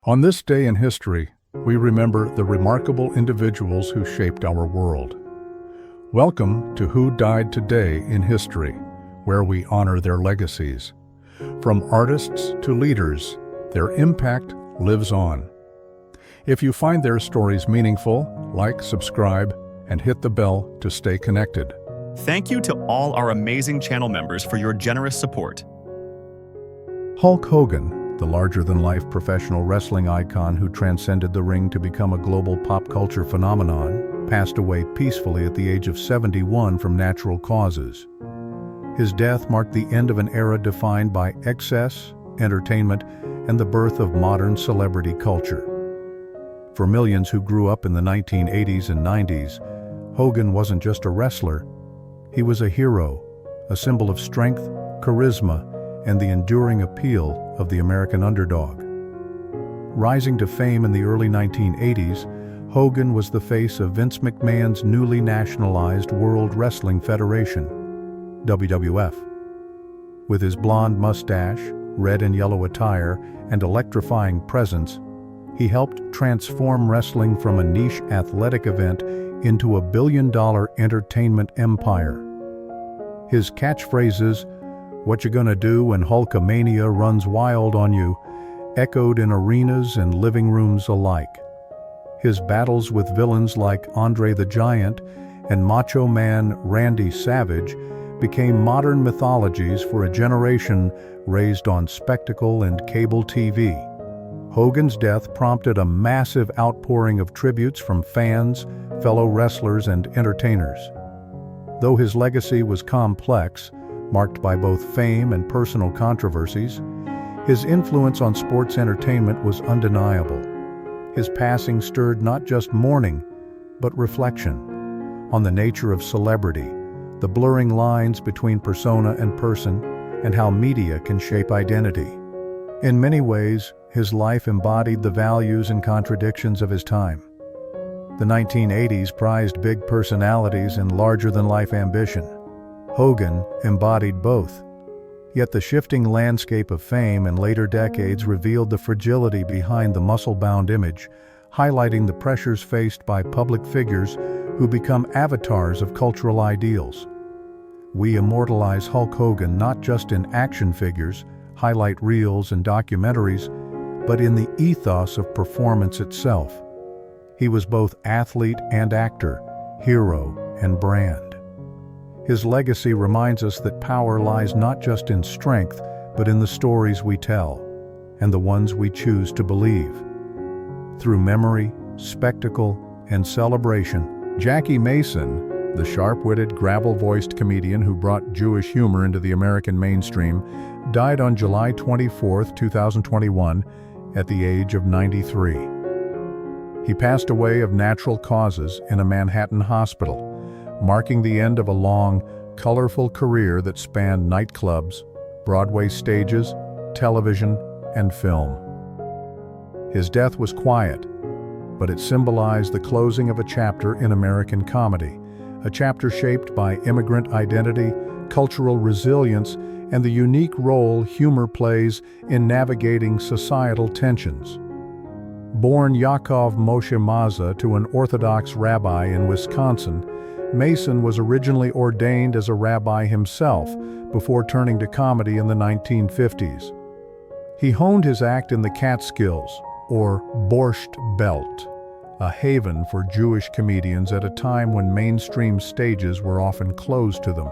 On this day in history, we remember the remarkable individuals who shaped our world. Welcome to Who Died Today in History, where we honor their legacies. From artists to leaders, their impact lives on. If you find their stories meaningful, like, subscribe, and hit the bell to stay connected. Thank you to all our amazing channel members for your generous support. Hulk Hogan, the larger-than-life professional wrestling icon who transcended the ring to become a global pop culture phenomenon, passed away peacefully at the age of 71 from natural causes. His death marked the end of an era defined by excess, entertainment, and the birth of modern celebrity culture. For millions who grew up in the 1980s and 90s, Hogan wasn't just a wrestler. He was a hero, a symbol of strength, charisma, and the enduring appeal of the American underdog. Rising to fame in the early 1980s, Hogan was the face of Vince McMahon's newly nationalized World Wrestling Federation, WWF. With his blonde mustache, red and yellow attire, and electrifying presence, he helped transform wrestling from a niche athletic event into a billion-dollar entertainment empire. His catchphrases, "What you gonna do when Hulkamania runs wild on you," echoed in arenas and living rooms alike. His battles with villains like Andre the Giant and Macho Man Randy Savage became modern mythologies for a generation raised on spectacle and cable TV. Hogan's death prompted a massive outpouring of tributes from fans, fellow wrestlers, and entertainers. Though his legacy was complex, marked by both fame and personal controversies, his influence on sports entertainment was undeniable. His passing stirred not just mourning, but reflection on the nature of celebrity, the blurring lines between persona and person, and how media can shape identity. In many ways, his life embodied the values and contradictions of his time. The 1980s prized big personalities and larger-than-life ambition. Hogan embodied both. Yet the shifting landscape of fame in later decades revealed the fragility behind the muscle-bound image, highlighting the pressures faced by public figures who become avatars of cultural ideals. We immortalize Hulk Hogan not just in action figures, highlight reels, and documentaries, but in the ethos of performance itself. He was both athlete and actor, hero and brand. His legacy reminds us that power lies not just in strength, but in the stories we tell, and the ones we choose to believe. Through memory, spectacle, and celebration, Jackie Mason, the sharp-witted, gravel-voiced comedian who brought Jewish humor into the American mainstream, died on July 24, 2021, at the age of 93. He passed away of natural causes in a Manhattan hospital, marking the end of a long, colorful career that spanned nightclubs, Broadway stages, television, and film. His death was quiet, but it symbolized the closing of a chapter in American comedy, a chapter shaped by immigrant identity, cultural resilience, and the unique role humor plays in navigating societal tensions. Born Yaakov Moshe Maza to an Orthodox rabbi in Wisconsin, Mason was originally ordained as a rabbi himself before turning to comedy in the 1950s. He honed his act in the Catskills, or Borscht Belt, a haven for Jewish comedians at a time when mainstream stages were often closed to them.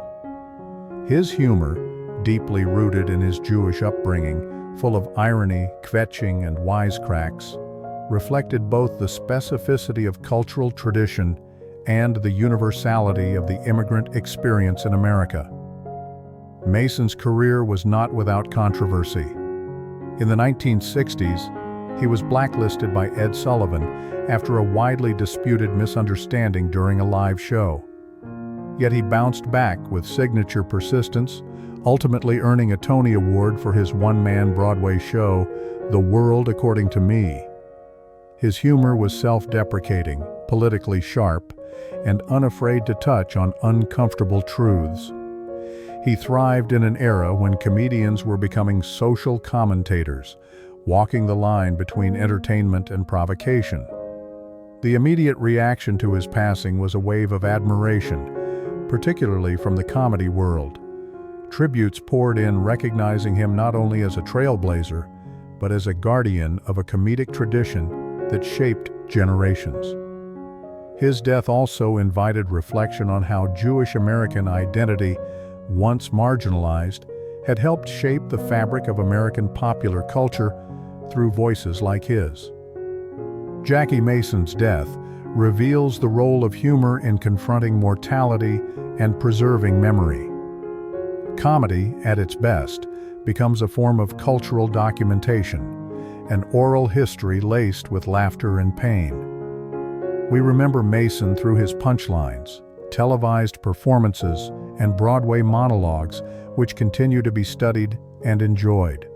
His humor, deeply rooted in his Jewish upbringing, full of irony, kvetching, and wisecracks, reflected both the specificity of cultural tradition and the universality of the immigrant experience in America. Mason's career was not without controversy. In the 1960s, he was blacklisted by Ed Sullivan after a widely disputed misunderstanding during a live show. Yet he bounced back with signature persistence, ultimately earning a Tony Award for his one-man Broadway show, The World According to Me. His humor was self-deprecating, politically sharp, and unafraid to touch on uncomfortable truths. He thrived in an era when comedians were becoming social commentators, walking the line between entertainment and provocation. The immediate reaction to his passing was a wave of admiration, particularly from the comedy world. Tributes poured in recognizing him not only as a trailblazer, but as a guardian of a comedic tradition that shaped generations. His death also invited reflection on how Jewish American identity, once marginalized, had helped shape the fabric of American popular culture through voices like his. Jackie Mason's death reveals the role of humor in confronting mortality and preserving memory. Comedy, at its best, becomes a form of cultural documentation, an oral history laced with laughter and pain. We remember Mason through his punchlines, televised performances, and Broadway monologues, which continue to be studied and enjoyed.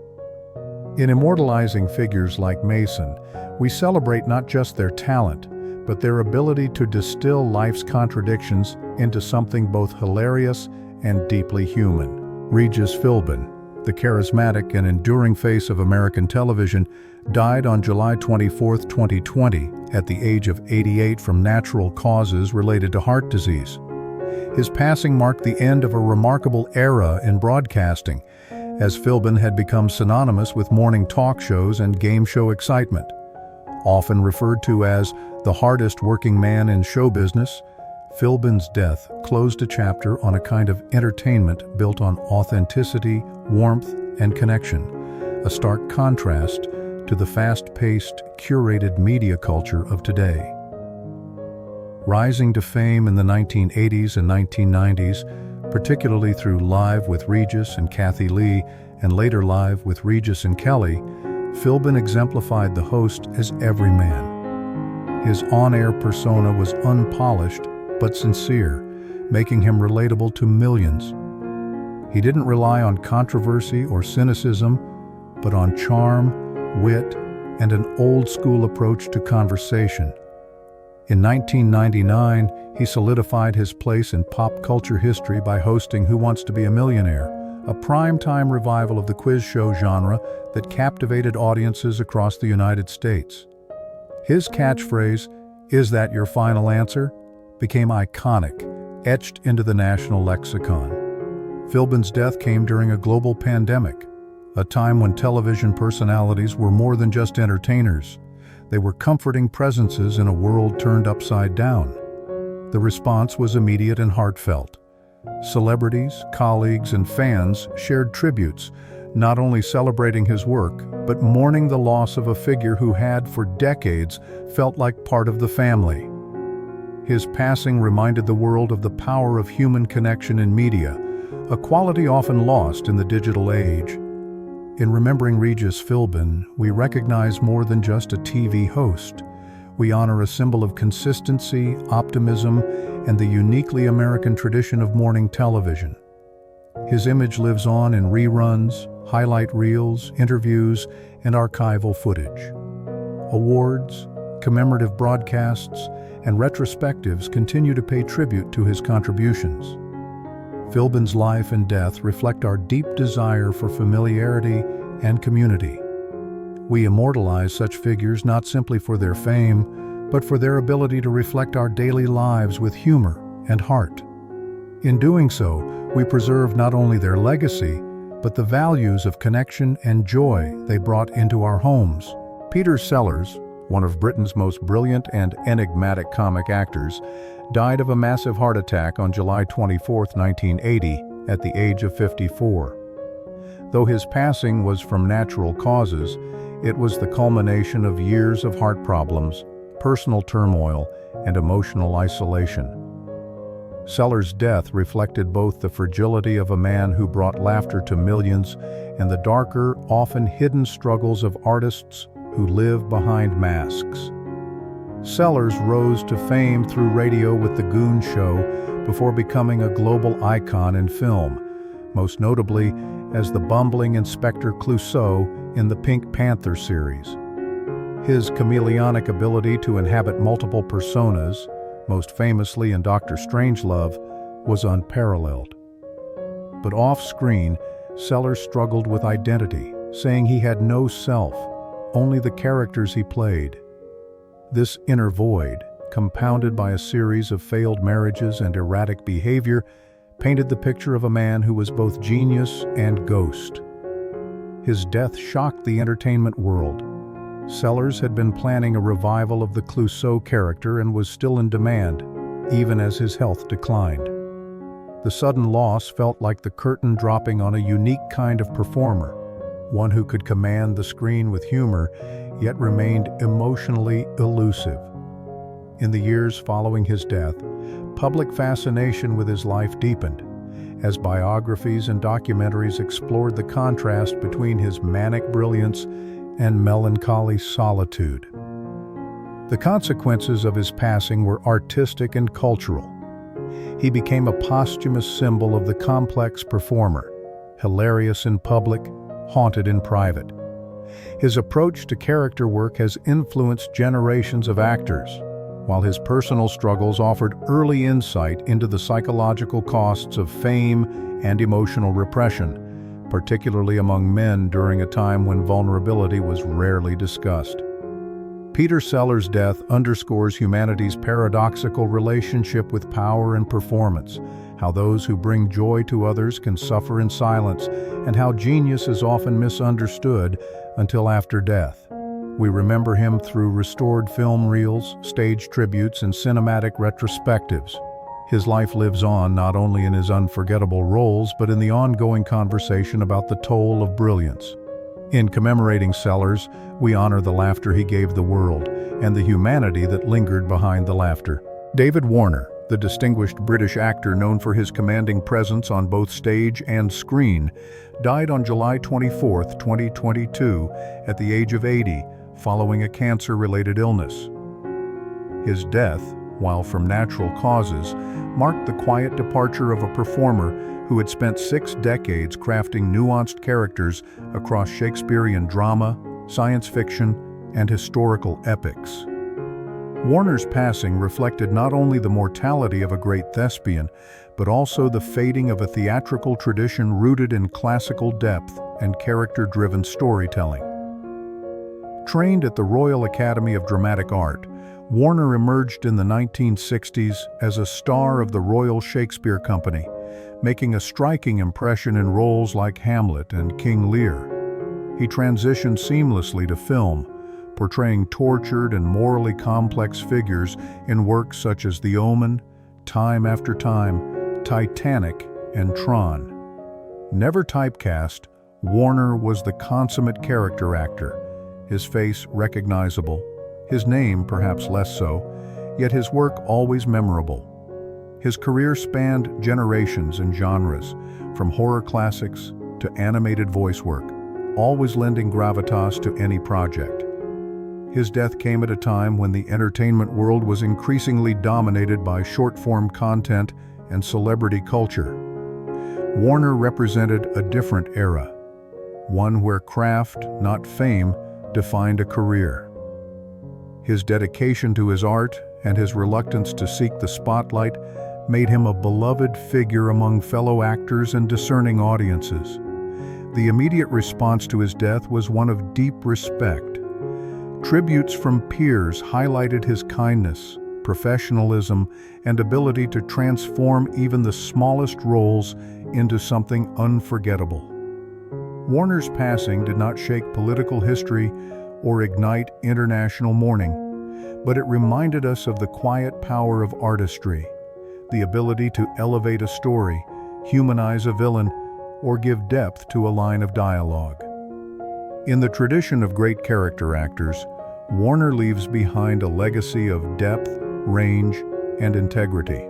In immortalizing figures like Mason, we celebrate not just their talent, but their ability to distill life's contradictions into something both hilarious and deeply human. Regis Philbin, the charismatic and enduring face of American television, died on July 24, 2020, at the age of 88 from natural causes related to heart disease. His passing marked the end of a remarkable era in broadcasting, as Philbin had become synonymous with morning talk shows and game show excitement. Often referred to as the hardest working man in show business, Philbin's death closed a chapter on a kind of entertainment built on authenticity, warmth, and connection, a stark contrast to the fast-paced, curated media culture of today. Rising to fame in the 1980s and 1990s, particularly through Live with Regis and Kathy Lee, and later Live with Regis and Kelly, Philbin exemplified the host as everyman. His on-air persona was unpolished but sincere, making him relatable to millions. He didn't rely on controversy or cynicism, but on charm, wit, and an old-school approach to conversation. In 1999, he solidified his place in pop culture history by hosting Who Wants to Be a Millionaire, a prime-time revival of the quiz show genre that captivated audiences across the United States. His catchphrase, "Is that your final answer?" became iconic, etched into the national lexicon. Philbin's death came during a global pandemic, a time when television personalities were more than just entertainers. They were comforting presences in a world turned upside down. The response was immediate and heartfelt. Celebrities, colleagues, and fans shared tributes, not only celebrating his work, but mourning the loss of a figure who had, for decades, felt like part of the family. His passing reminded the world of the power of human connection in media, a quality often lost in the digital age. In remembering Regis Philbin, we recognize more than just a TV host. We honor a symbol of consistency, optimism, and the uniquely American tradition of morning television. His image lives on in reruns, highlight reels, interviews, and archival footage. Awards, commemorative broadcasts, and retrospectives continue to pay tribute to his contributions. Philbin's life and death reflect our deep desire for familiarity and community. We immortalize such figures not simply for their fame, but for their ability to reflect our daily lives with humor and heart. In doing so, we preserve not only their legacy, but the values of connection and joy they brought into our homes. Peter Sellers, one of Britain's most brilliant and enigmatic comic actors, died of a massive heart attack on July 24, 1980, at the age of 54. Though his passing was from natural causes, it was the culmination of years of heart problems, personal turmoil, and emotional isolation. Sellers' death reflected both the fragility of a man who brought laughter to millions and the darker, often hidden struggles of artists who live behind masks. Sellers rose to fame through radio with The Goon Show before becoming a global icon in film, most notably as the bumbling Inspector Clouseau in the Pink Panther series. His chameleonic ability to inhabit multiple personas, most famously in Dr. Strangelove, was unparalleled. But off-screen, Sellers struggled with identity, saying he had no self, only the characters he played. This inner void, compounded by a series of failed marriages and erratic behavior, painted the picture of a man who was both genius and ghost. His death shocked the entertainment world. Sellers had been planning a revival of the Clouseau character and was still in demand, even as his health declined. The sudden loss felt like the curtain dropping on a unique kind of performer, one who could command the screen with humor, yet remained emotionally elusive. In the years following his death, public fascination with his life deepened, as biographies and documentaries explored the contrast between his manic brilliance and melancholy solitude. The consequences of his passing were artistic and cultural. He became a posthumous symbol of the complex performer, hilarious in public, haunted in private. His approach to character work has influenced generations of actors, while his personal struggles offered early insight into the psychological costs of fame and emotional repression, particularly among men during a time when vulnerability was rarely discussed. Peter Sellers' death underscores humanity's paradoxical relationship with power and performance, how those who bring joy to others can suffer in silence, and how genius is often misunderstood until after death. We remember him through restored film reels, stage tributes, and cinematic retrospectives. His life lives on not only in his unforgettable roles, but in the ongoing conversation about the toll of brilliance. In commemorating Sellers, we honor the laughter he gave the world and the humanity that lingered behind the laughter. David Warner, the distinguished British actor known for his commanding presence on both stage and screen, died on July 24, 2022, at the age of 80, following a cancer-related illness. His death, while from natural causes, marked the quiet departure of a performer who had spent 6 decades crafting nuanced characters across Shakespearean drama, science fiction, and historical epics. Warner's passing reflected not only the mortality of a great thespian, but also the fading of a theatrical tradition rooted in classical depth and character-driven storytelling. Trained at the Royal Academy of Dramatic Art, Warner emerged in the 1960s as a star of the Royal Shakespeare Company, making a striking impression in roles like Hamlet and King Lear. He transitioned seamlessly to film, portraying tortured and morally complex figures in works such as The Omen, Time After Time, Titanic, and Tron. Never typecast, Warner was the consummate character actor, his face recognizable, his name perhaps less so, yet his work always memorable. His career spanned generations and genres, from horror classics to animated voice work, always lending gravitas to any project. His death came at a time when the entertainment world was increasingly dominated by short-form content and celebrity culture. Warner represented a different era, one where craft, not fame, defined a career. His dedication to his art and his reluctance to seek the spotlight made him a beloved figure among fellow actors and discerning audiences. The immediate response to his death was one of deep respect. Tributes from peers highlighted his kindness, professionalism, and ability to transform even the smallest roles into something unforgettable. Warner's passing did not shake political history or ignite international mourning, but it reminded us of the quiet power of artistry, the ability to elevate a story, humanize a villain, or give depth to a line of dialogue. In the tradition of great character actors, Warner leaves behind a legacy of depth, range, and integrity.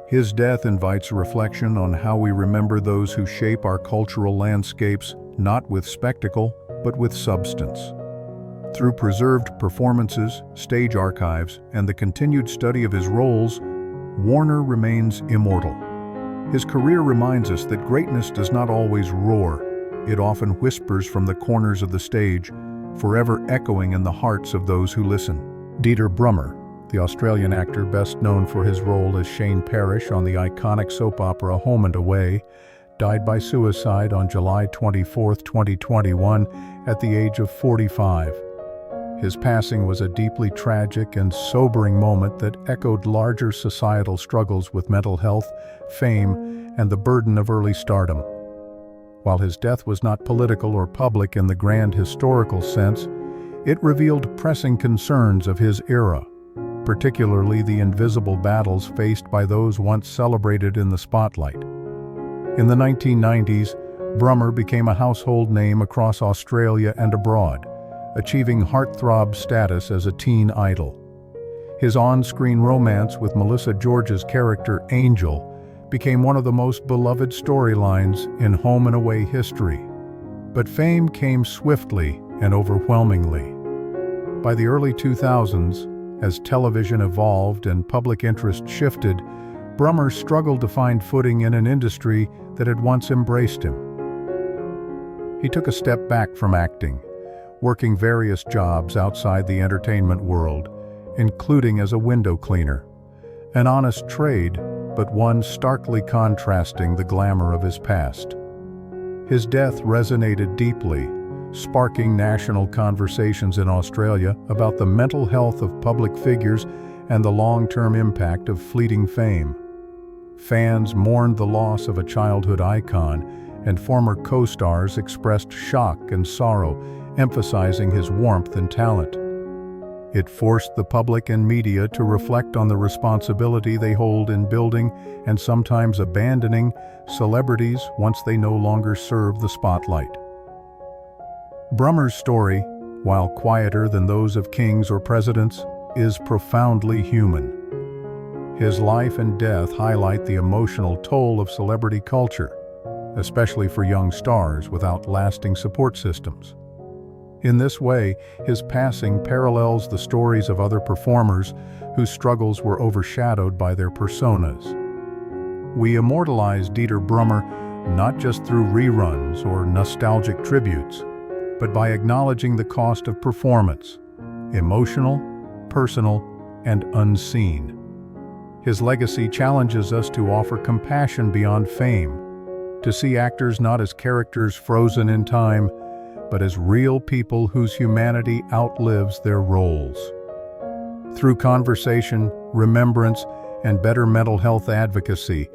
His death invites reflection on how we remember those who shape our cultural landscapes, not with spectacle, but with substance. Through preserved performances, stage archives, and the continued study of his roles, Warner remains immortal. His career reminds us that greatness does not always roar. It often whispers from the corners of the stage, forever echoing in the hearts of those who listen. Dieter Brummer, the Australian actor best known for his role as Shane Parrish on the iconic soap opera Home and Away, died by suicide on July 24, 2021, at the age of 45. His passing was a deeply tragic and sobering moment that echoed larger societal struggles with mental health, fame, and the burden of early stardom. While his death was not political or public in the grand historical sense, it revealed pressing concerns of his era, particularly the invisible battles faced by those once celebrated in the spotlight. In the 1990s, Brummer became a household name across Australia and abroad, achieving heartthrob status as a teen idol. His on-screen romance with Melissa George's character Angel became one of the most beloved storylines in home and away history. But fame came swiftly and overwhelmingly. By the early 2000s, as television evolved and public interest shifted, Brummer struggled to find footing in an industry that had once embraced him. He took a step back from acting, working various jobs outside the entertainment world, including as a window cleaner. An honest trade, but one starkly contrasting the glamour of his past. His death resonated deeply, sparking national conversations in Australia about the mental health of public figures and the long-term impact of fleeting fame. Fans mourned the loss of a childhood icon, and former co-stars expressed shock and sorrow, emphasizing his warmth and talent. It forced the public and media to reflect on the responsibility they hold in building and sometimes abandoning celebrities once they no longer serve the spotlight. Brummer's story, while quieter than those of kings or presidents, is profoundly human. His life and death highlight the emotional toll of celebrity culture, especially for young stars without lasting support systems. In this way, his passing parallels the stories of other performers whose struggles were overshadowed by their personas. We immortalize Dieter Brummer not just through reruns or nostalgic tributes, but by acknowledging the cost of performance, emotional, personal, and unseen. His legacy challenges us to offer compassion beyond fame, to see actors not as characters frozen in time, but as real people whose humanity outlives their roles. Through conversation, remembrance, and better mental health advocacy,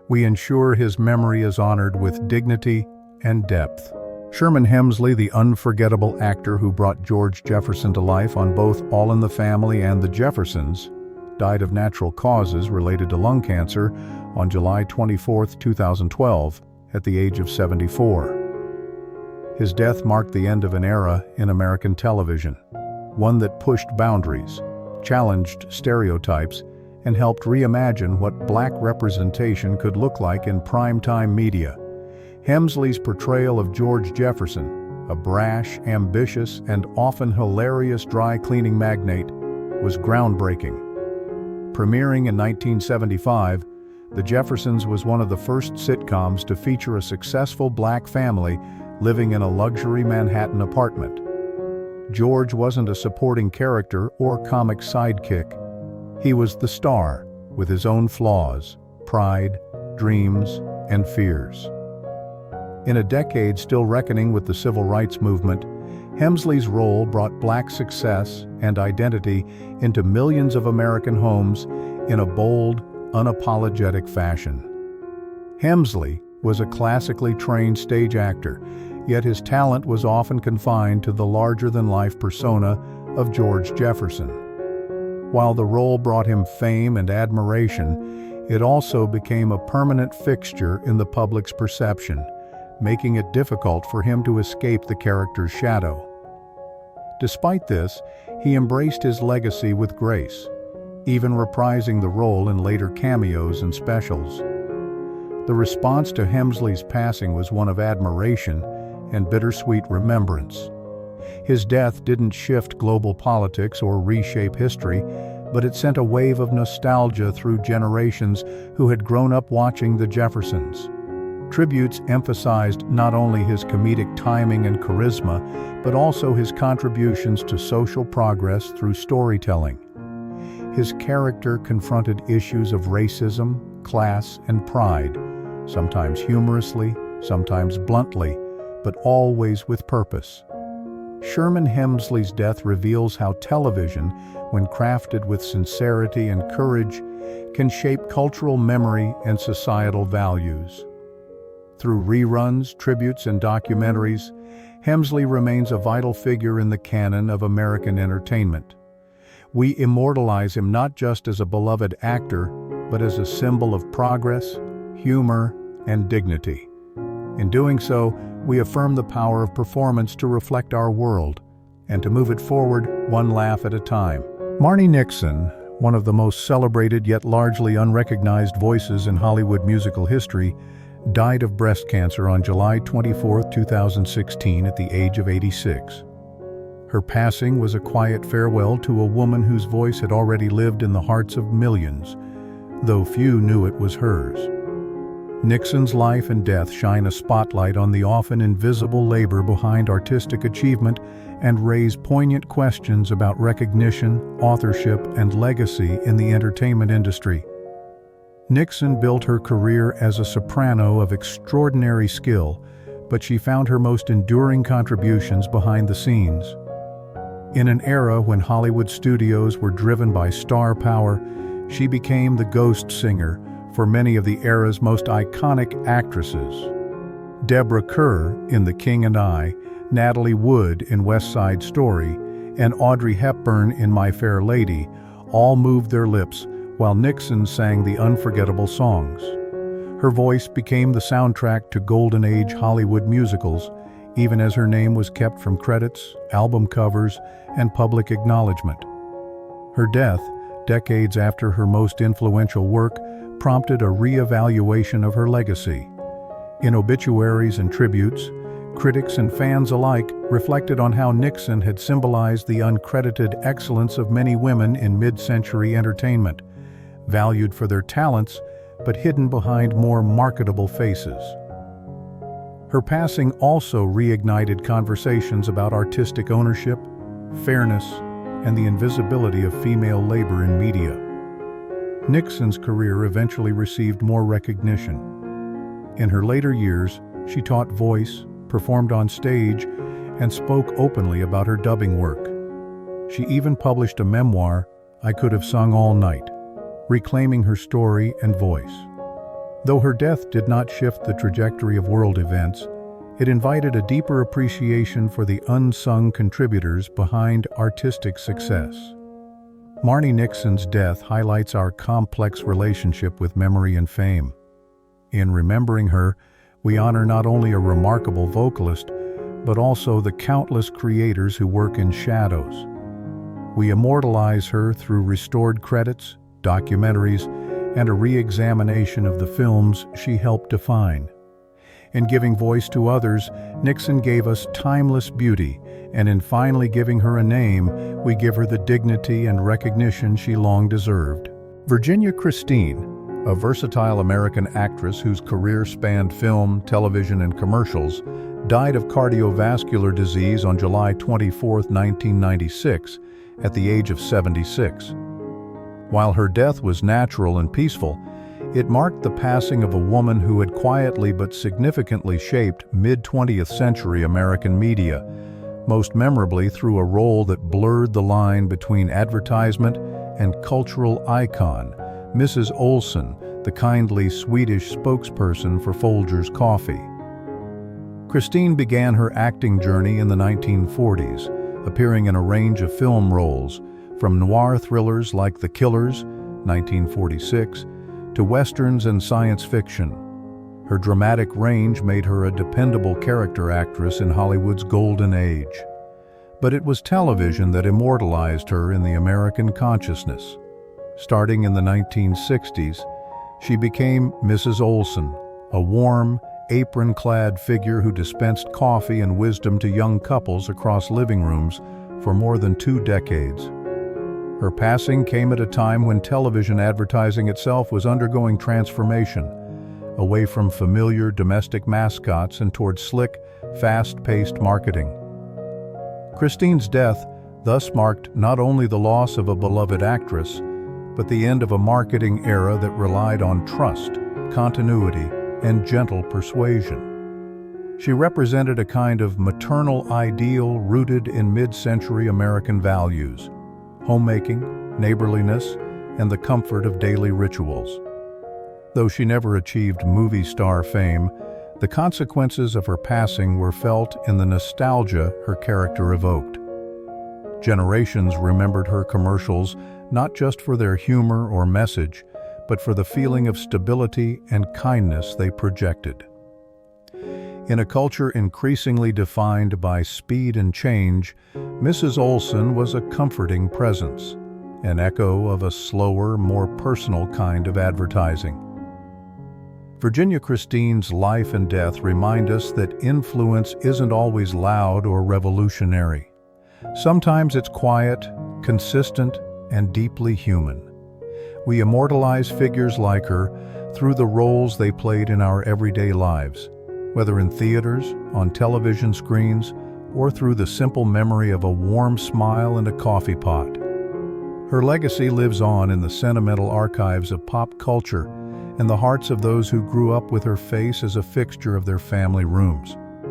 we ensure his memory is honored with dignity and depth. Sherman Hemsley, the unforgettable actor who brought George Jefferson to life on both All in the Family and The Jeffersons, died of natural causes related to lung cancer on July 24, 2012, at the age of 74. His death marked the end of an era in American television, one that pushed boundaries, challenged stereotypes, and helped reimagine what Black representation could look like in primetime media. Hemsley's portrayal of George Jefferson, a brash, ambitious, and often hilarious dry cleaning magnate, was groundbreaking. Premiering in 1975, The Jeffersons was one of the first sitcoms to feature a successful Black family living in a luxury Manhattan apartment. George wasn't a supporting character or comic sidekick. He was the star, with his own flaws, pride, dreams, and fears. In a decade still reckoning with the civil rights movement, Hemsley's role brought Black success and identity into millions of American homes in a bold, unapologetic fashion. Hemsley was a classically trained stage actor, yet his talent was often confined to the larger-than-life persona of George Jefferson. While the role brought him fame and admiration, it also became a permanent fixture in the public's perception, making it difficult for him to escape the character's shadow. Despite this, he embraced his legacy with grace, even reprising the role in later cameos and specials. The response to Hemsley's passing was one of admiration and bittersweet remembrance. His death didn't shift global politics or reshape history, but it sent a wave of nostalgia through generations who had grown up watching The Jeffersons. Tributes emphasized not only his comedic timing and charisma, but also his contributions to social progress through storytelling. His character confronted issues of racism, class, and pride, sometimes humorously, sometimes bluntly, but always with purpose. Sherman Hemsley's death reveals how television, when crafted with sincerity and courage, can shape cultural memory and societal values. Through reruns, tributes, and documentaries, Hemsley remains a vital figure in the canon of American entertainment. We immortalize him not just as a beloved actor, but as a symbol of progress, humor, and dignity. In doing so, we affirm the power of performance to reflect our world and to move it forward one laugh at a time. Marne Nixon, one of the most celebrated yet largely unrecognized voices in Hollywood musical history, died of breast cancer on July 24, 2016 at the age of 86. Her passing was a quiet farewell to a woman whose voice had already lived in the hearts of millions, though few knew it was hers. Nixon's life and death shine a spotlight on the often invisible labor behind artistic achievement and raise poignant questions about recognition, authorship, and legacy in the entertainment industry. Nixon built her career as a soprano of extraordinary skill, but she found her most enduring contributions behind the scenes. In an era when Hollywood studios were driven by star power, she became the ghost singer for many of the era's most iconic actresses. Deborah Kerr in The King and I, Natalie Wood in West Side Story, and Audrey Hepburn in My Fair Lady all moved their lips while Nixon sang the unforgettable songs. Her voice became the soundtrack to Golden Age Hollywood musicals, even as her name was kept from credits, album covers, and public acknowledgement. Her death, decades after her most influential work, prompted a re-evaluation of her legacy. In obituaries and tributes, critics and fans alike reflected on how Nixon had symbolized the uncredited excellence of many women in mid-century entertainment, valued for their talents but hidden behind more marketable faces. Her passing also reignited conversations about artistic ownership, fairness, and the invisibility of female labor in media. Nixon's career eventually received more recognition. In her later years, she taught voice, performed on stage, and spoke openly about her dubbing work. She even published a memoir, I Could Have Sung All Night, reclaiming her story and voice. Though her death did not shift the trajectory of world events, it invited a deeper appreciation for the unsung contributors behind artistic success. Marne Nixon's death highlights our complex relationship with memory and fame. In remembering her, we honor not only a remarkable vocalist, but also the countless creators who work in shadows. We immortalize her through restored credits, documentaries, and a re-examination of the films she helped define. In giving voice to others, Nixon gave us timeless beauty, and in finally giving her a name, we give her the dignity and recognition she long deserved. Virginia Christine, a versatile American actress whose career spanned film, television, and commercials, died of cardiovascular disease on July 24, 1996, at the age of 76. While her death was natural and peaceful, it marked the passing of a woman who had quietly but significantly shaped mid-20th century American media, most memorably through a role that blurred the line between advertisement and cultural icon, Mrs. Olsen, the kindly Swedish spokesperson for Folgers Coffee. Christine began her acting journey in the 1940s, appearing in a range of film roles, from noir thrillers like The Killers, 1946, to westerns and science fiction. Her dramatic range made her a dependable character actress in Hollywood's golden age. But it was television that immortalized her in the American consciousness. Starting in the 1960s, she became Mrs. Olsen, a warm, apron-clad figure who dispensed coffee and wisdom to young couples across living rooms for more than 2 decades. Her passing came at a time when television advertising itself was undergoing transformation, away from familiar domestic mascots and towards slick, fast-paced marketing. Christine's death thus marked not only the loss of a beloved actress, but the end of a marketing era that relied on trust, continuity, and gentle persuasion. She represented a kind of maternal ideal rooted in mid-century American values: homemaking, neighborliness, and the comfort of daily rituals. Though she never achieved movie star fame, the consequences of her passing were felt in the nostalgia her character evoked. Generations remembered her commercials not just for their humor or message, but for the feeling of stability and kindness they projected. In a culture increasingly defined by speed and change, Mrs. Olson was a comforting presence, an echo of a slower, more personal kind of advertising. Virginia Christine's life and death remind us that influence isn't always loud or revolutionary. Sometimes it's quiet, consistent, and deeply human. We immortalize figures like her through the roles they played in our everyday lives, whether in theaters, on television screens, or through the simple memory of a warm smile and a coffee pot. Her legacy lives on in the sentimental archives of pop culture and the hearts of those who grew up with her face as a fixture of their family rooms.